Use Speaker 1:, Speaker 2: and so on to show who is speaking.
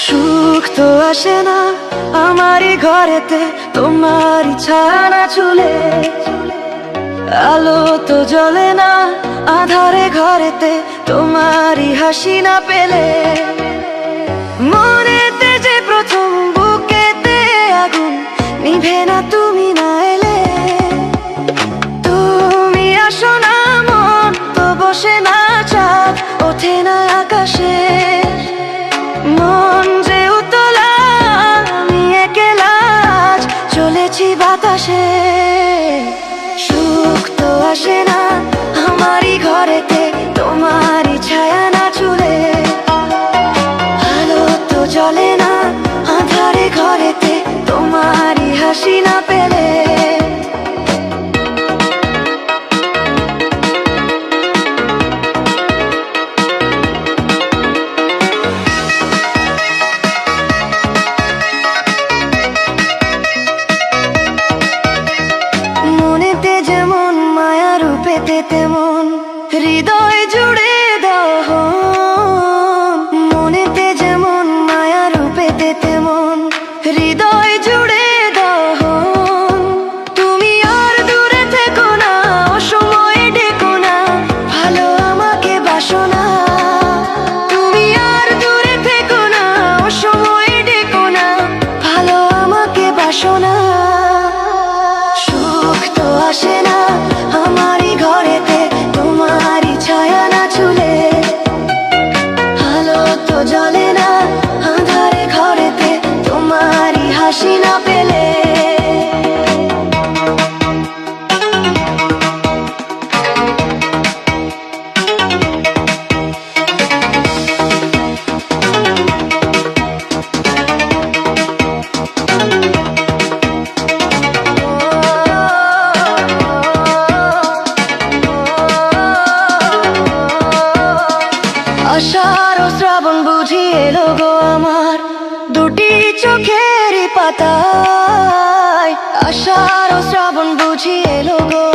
Speaker 1: সুখ তো আসে না আমারই ঘরেতে, তোমারই ছায়া না ছুলে। আলো তো জ্বলে না আধারে ঘরেতে, তোমারই হাসি না পেলে। মনেতে যে প্রথম বুকেতে আগুন নিভে না তুমি না এলে। তুমি আসো না মন তো বসে না চাঁদ ওঠে না আকাশে। মন যে উতলা আমি একলা আজ চলেছি বাতাসে। সুখ তো আসে না আমারই ঘরেতে, তোমারই ছায়া না ছুলে। আলো তো জ্বলে না আঁধারে ঘরেতে, তোমারই হাসি না পেলে। মনেতে যেমন মায়া রূপেতে তেমন হৃদয় জুড়ে দহন। মনেতে যেমন মায়া রূপেতে তেমন হৃদয় জুড়ে দহন। তুমি আর দূরে থেকো না অসময়ে ডেকো না, ভালো আমাকে বাসো না। তুমি আর দূরে থেকো না অসময়ে ডেকো না, ভালো আমাকে বাসো না। সুখ তো আসে না আমারই ঘরেতে, তোমারই ছায়া না ছুলে। আলো তো জ্বলে না আঁধারে ঘরেতে, তোমারই হাসি না পেলে। আষাঢ় ও শ্রাবণ বুঝি এলো গো আমার দুটি চোখেরই পাতায়। আষাঢ় ও শ্রাবণ বুঝি এলো গো